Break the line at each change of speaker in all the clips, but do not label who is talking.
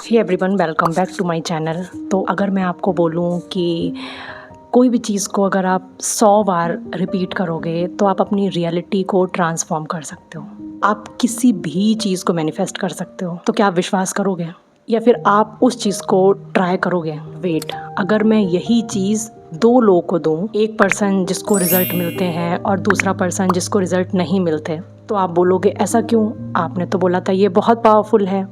Hey everyone, welcome back to my channel. तो अगर मैं आपको बोलूँ कि कोई भी चीज़ को अगर आप 100 बार रिपीट करोगे तो आप अपनी रियलिटी को ट्रांसफॉर्म कर सकते हो। आप किसी भी चीज़ को मैनिफेस्ट कर सकते हो। तो क्या आप विश्वास करोगे या फिर आप उस चीज़ को ट्राई करोगे? वेट, अगर मैं यही चीज़ 2 लोगों को दूँ, एक पर्सन जिसको रिज़ल्ट मिलते हैं और दूसरा पर्सन जिसको रिज़ल्ट नहीं मिलते, तो आप बोलोगे ऐसा क्यों? आपने तो बोला था ये बहुत पावरफुल है।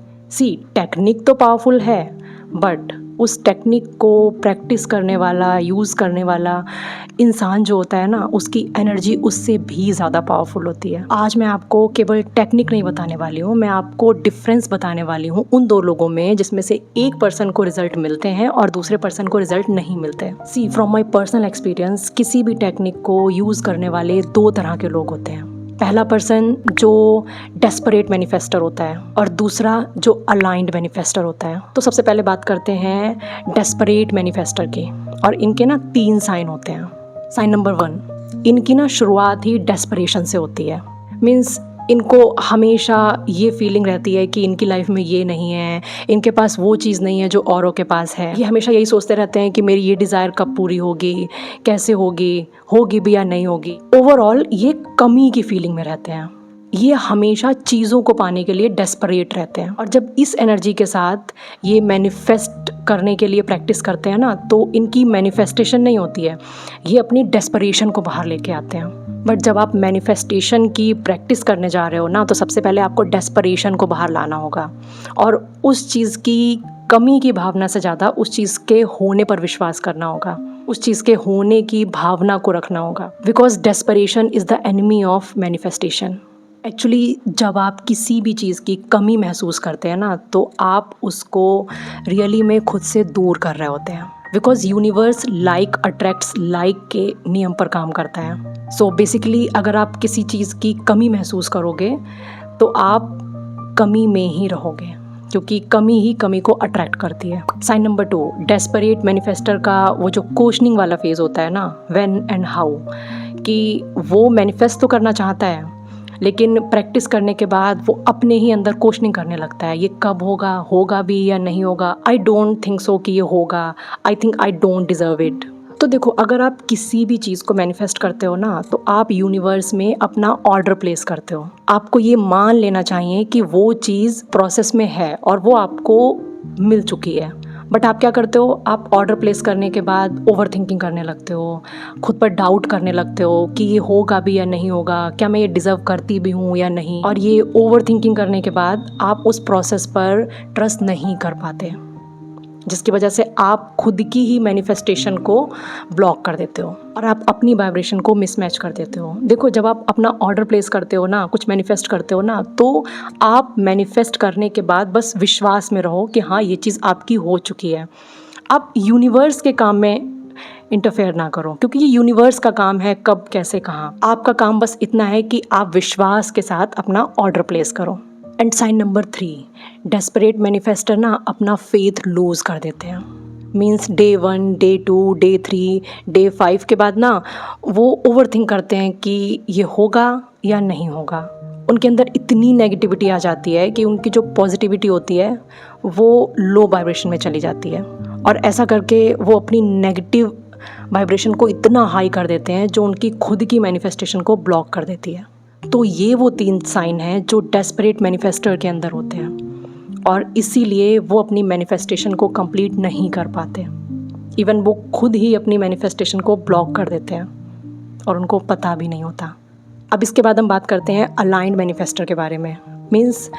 टेक्निक तो पावरफुल है, बट उस टेक्निक को प्रैक्टिस करने वाला, यूज़ करने वाला इंसान जो होता है ना, उसकी एनर्जी उससे भी ज़्यादा पावरफुल होती है। आज मैं आपको केवल टेक्निक नहीं बताने वाली हूँ, मैं आपको डिफरेंस बताने वाली हूँ उन 2 लोगों में जिसमें से एक पर्सन को रिजल्ट मिलते हैं और दूसरे पर्सन को रिजल्ट नहीं मिलते। फ्रॉम माई पर्सनल एक्सपीरियंस, किसी भी टेक्निक को यूज़ करने वाले 2 तरह के लोग होते हैं। पहला पर्सन जो डेस्परेट मैनिफेस्टर होता है और दूसरा जो अलाइंड मैनिफेस्टर होता है। तो सबसे पहले बात करते हैं डेस्परेट मैनिफेस्टर की, और इनके ना 3 साइन होते हैं। साइन नंबर 1, इनकी ना शुरुआत ही डेस्परेशन से होती है। मीन्स इनको हमेशा ये फीलिंग रहती है कि इनकी लाइफ में ये नहीं है, इनके पास वो चीज़ नहीं है जो औरों के पास है। ये हमेशा यही सोचते रहते हैं कि मेरी ये डिज़ायर कब पूरी होगी, कैसे होगी भी या नहीं होगी। ओवरऑल ये कमी की फीलिंग में रहते हैं। ये हमेशा चीज़ों को पाने के लिए डेस्परेट रहते हैं, और जब इस एनर्जी के साथ ये मैनिफेस्ट करने के लिए प्रैक्टिस करते हैं ना, तो इनकी मैनिफेस्टेशन नहीं होती है, ये अपनी डेस्परेशन को बाहर लेके आते हैं। बट जब आप मैनिफेस्टेशन की प्रैक्टिस करने जा रहे हो ना, तो सबसे पहले आपको डेस्परेशन को बाहर लाना होगा और उस चीज़ की कमी की भावना से ज़्यादा उस चीज़ के होने पर विश्वास करना होगा, उस चीज़ के होने की भावना को रखना होगा। Because desperation is the enemy of manifestation. Actually जब आप किसी भी चीज़ की कमी महसूस करते हैं ना, तो आप उसको रियली में खुद से दूर कर रहे होते हैं। Because universe like attracts like के नियम पर काम करता है। सो बेसिकली अगर आप किसी चीज़ की कमी महसूस करोगे तो आप कमी में ही रहोगे, क्योंकि कमी ही कमी को अट्रैक्ट करती है। साइन नंबर 2, डेस्परेट मैनिफेस्टर का वो जो क्वेश्चनिंग वाला फेज होता है ना, व्हेन एंड हाउ, कि वो मैनिफेस्ट तो करना चाहता है लेकिन प्रैक्टिस करने के बाद वो अपने ही अंदर क्वेश्चनिंग करने लगता है, ये कब होगा भी या नहीं होगा। आई डोंट थिंक सो कि ये होगा, I think I don't deserve it. तो देखो, अगर आप किसी भी चीज़ को मैनिफेस्ट करते हो ना, तो आप यूनिवर्स में अपना ऑर्डर प्लेस करते हो। आपको ये मान लेना चाहिए कि वो चीज़ प्रोसेस में है और वो आपको मिल चुकी है। बट आप क्या करते हो, आप ऑर्डर प्लेस करने के बाद ओवर थिंकिंग करने लगते हो, खुद पर डाउट करने लगते हो कि ये होगा भी या नहीं होगा, क्या मैं ये डिज़र्व करती भी हूँ या नहीं। और ये ओवर थिंकिंग करने के बाद आप उस प्रोसेस पर ट्रस्ट नहीं कर पाते, जिसकी वजह से आप खुद की ही मैनिफेस्टेशन को ब्लॉक कर देते हो और आप अपनी वाइब्रेशन को मिसमैच कर देते हो। देखो, जब आप अपना ऑर्डर प्लेस करते हो ना, कुछ मैनिफेस्ट करते हो ना, तो आप मैनिफेस्ट करने के बाद बस विश्वास में रहो कि हाँ, ये चीज़ आपकी हो चुकी है। आप यूनिवर्स के काम में इंटरफेयर ना करो, क्योंकि ये यूनिवर्स का काम है, कब कैसे कहाँ। आपका काम बस इतना है कि आप विश्वास के साथ अपना ऑर्डर प्लेस करो। And sign number 3, desperate manifester ना अपना फेथ लूज़ कर देते हैं। Means day 1, day 2, day 3, day 5 के बाद ना वो ओवर थिंक करते हैं कि ये होगा या नहीं होगा। उनके अंदर इतनी नेगेटिविटी आ जाती है कि उनकी जो पॉजिटिविटी होती है वो लो वाइब्रेशन में चली जाती है, और ऐसा करके वो अपनी नेगेटिव वाइब्रेशन को इतना हाई कर देते हैं जो उनकी खुद की मैनिफेस्टेशन को ब्लॉक कर देती है। तो ये वो 3 साइन हैं जो डेस्परेट मैनिफेस्टर के अंदर होते हैं, और इसीलिए वो अपनी मैनिफेस्टेशन को कंप्लीट नहीं कर पाते। इवन वो खुद ही अपनी मैनिफेस्टेशन को ब्लॉक कर देते हैं और उनको पता भी नहीं होता। अब इसके बाद हम बात करते हैं अलाइंड मैनिफेस्टर के बारे में। मीन्स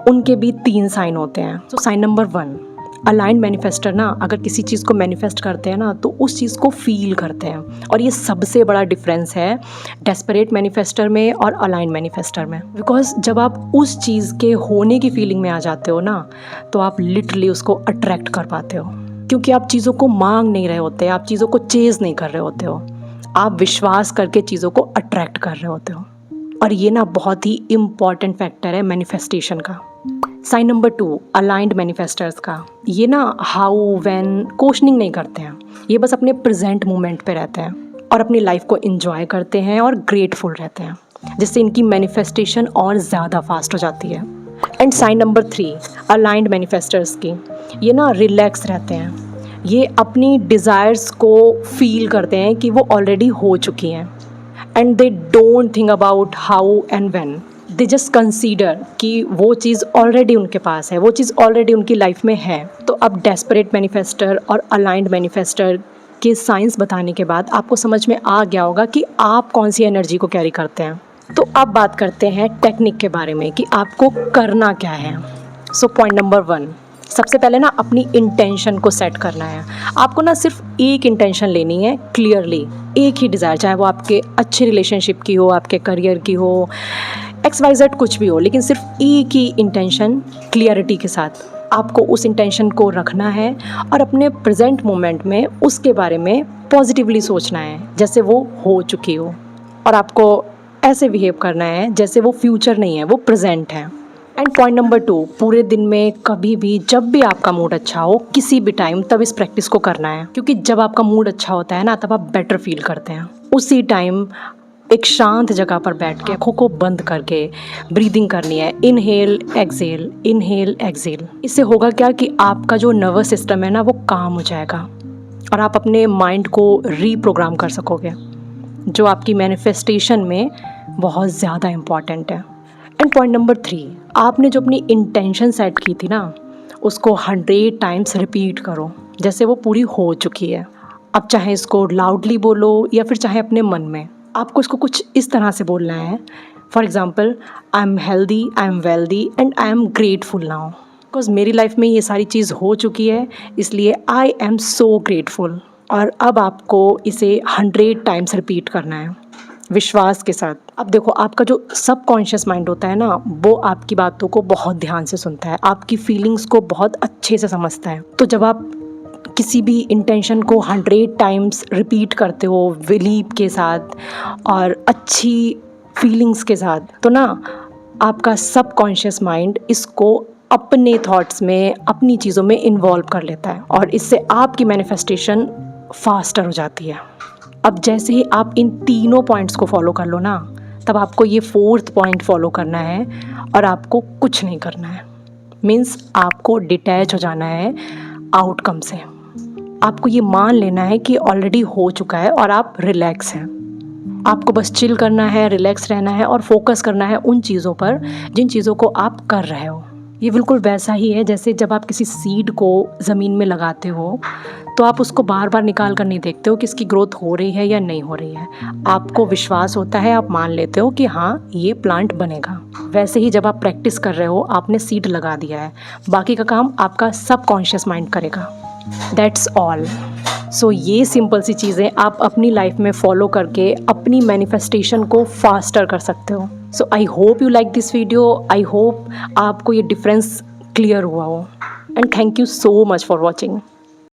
उनके भी 3 साइन होते हैं। तो साइन नंबर 1, अलाइंड मैनिफेस्टर ना अगर किसी चीज़ को मैनिफेस्ट करते हैं ना, तो उस चीज़ को फील करते हैं, और ये सबसे बड़ा डिफरेंस है डेस्परेट मैनिफेस्टर में और अलाइंड मैनिफेस्टर में। बिकॉज जब आप उस चीज़ के होने की फीलिंग में आ जाते हो ना, तो आप लिटरली उसको अट्रैक्ट कर पाते हो, क्योंकि आप चीज़ों को मांग नहीं रहे होते, आप चीज़ों को चेज़ नहीं कर रहे होते हो, आप विश्वास करके चीज़ों को अट्रैक्ट कर रहे होते हो। और ये ना बहुत ही इम्पॉर्टेंट फैक्टर है मैनिफेस्टेशन का। साइन नंबर 2, अलाइंड मैनिफेस्टर्स का, ये ना हाउ व्हेन क्वेश्चनिंग नहीं करते हैं, ये बस अपने प्रेजेंट मोमेंट पे रहते हैं और अपनी लाइफ को एंजॉय करते हैं और ग्रेटफुल रहते हैं, जिससे इनकी मैनिफेस्टेशन और ज़्यादा फास्ट हो जाती है। एंड साइन नंबर 3, अलाइंड मैनिफेस्टर्स की, ये ना रिलैक्स रहते हैं। ये अपनी डिज़ायर्स को फील करते हैं कि वो ऑलरेडी हो चुकी हैं, and they don't think about how and when, they just consider कि वो चीज़ ऑलरेडी उनके पास है, वो चीज़ ऑलरेडी उनकी लाइफ में है। तो अब डेस्परेट मैनिफेस्टर और अलाइंड मैनिफेस्टर के साइंस बताने के बाद आपको समझ में आ गया होगा कि आप कौन सी एनर्जी को कैरी करते हैं। तो अब बात करते हैं टेक्निक के बारे में कि आपको करना क्या है। सो पॉइंट नंबर 1, सबसे पहले ना अपनी इंटेंशन को सेट करना है। आपको ना सिर्फ एक इंटेंशन लेनी है क्लियरली, एक ही डिज़ायर, चाहे वो आपके अच्छे रिलेशनशिप की हो, आपके करियर की हो, XYZ कुछ भी हो, लेकिन सिर्फ एक ही इंटेंशन क्लियरिटी के साथ आपको उस इंटेंशन को रखना है और अपने प्रेजेंट मोमेंट में उसके बारे में पॉजिटिवली सोचना है जैसे वो हो चुकी हो, और आपको ऐसे बिहेव करना है जैसे वो फ्यूचर नहीं है, वो प्रेजेंट है। एंड पॉइंट नंबर 2, पूरे दिन में कभी भी जब भी आपका मूड अच्छा हो, किसी भी टाइम, तब इस प्रैक्टिस को करना है, क्योंकि जब आपका मूड अच्छा होता है ना, तब आप बेटर फील करते हैं। उसी टाइम एक शांत जगह पर बैठ के आँखों को बंद करके ब्रीदिंग करनी है, इनहेल एक्सेल, इनहेल एक्सेल। इससे होगा क्या कि आपका जो नर्वस सिस्टम है ना, वो काम हो जाएगा और आप अपने माइंड को रीप्रोग्राम कर सकोगे, जो आपकी मैनिफेस्टेशन में बहुत ज़्यादा इम्पॉर्टेंट है। एंड पॉइंट नंबर 3, आपने जो अपनी इंटेंशन सेट की थी ना, उसको 100 टाइम्स रिपीट करो जैसे वो पूरी हो चुकी है। अब चाहे इसको लाउडली बोलो या फिर चाहे अपने मन में, आपको इसको कुछ इस तरह से बोलना है। For example, I am healthy, I am wealthy and I am grateful now, because मेरी लाइफ में ये सारी चीज़ हो चुकी है, इसलिए आई एम सो ग्रेटफुल। और अब आपको इसे 100 टाइम्स रिपीट करना है विश्वास के साथ। अब देखो, आपका जो सबकॉन्शियस माइंड होता है ना, वो आपकी बातों को बहुत ध्यान से सुनता है, आपकी फीलिंग्स को बहुत अच्छे से समझता है। तो जब आप किसी भी इंटेंशन को 100 टाइम्स रिपीट करते हो बिलीव के साथ और अच्छी फीलिंग्स के साथ, तो ना आपका सबकॉन्शियस माइंड इसको अपने थॉट्स में, अपनी चीज़ों में इन्वॉल्व कर लेता है और इससे आपकी मैनिफेस्टेशन फास्टर हो जाती है। अब जैसे ही आप इन तीनों पॉइंट्स को फॉलो कर लो ना, तब आपको ये 4th पॉइंट फॉलो करना है और आपको कुछ नहीं करना है। मीन्स आपको डिटैच हो जाना है आउटकम से। आपको ये मान लेना है कि ऑलरेडी हो चुका है और आप रिलैक्स हैं। आपको बस चिल करना है, रिलैक्स रहना है और फोकस करना है उन चीज़ों पर जिन चीज़ों को आप कर रहे हो। ये बिल्कुल वैसा ही है जैसे जब आप किसी सीड को ज़मीन में लगाते हो, तो आप उसको बार बार निकाल कर नहीं देखते हो कि इसकी ग्रोथ हो रही है या नहीं हो रही है। आपको विश्वास होता है, आप मान लेते हो कि हाँ, ये प्लांट बनेगा। वैसे ही जब आप प्रैक्टिस कर रहे हो, आपने सीड लगा दिया है, बाकी का काम आपका सबकॉन्शियस माइंड करेगा। That's all. सो ये सिंपल सी चीज़ें आप अपनी लाइफ में फॉलो करके अपनी मैनिफेस्टेशन को फास्टर कर सकते हो। So I hope you like this video. I hope आपको ये डिफरेंस क्लियर हुआ हो, and thank you so much for watching.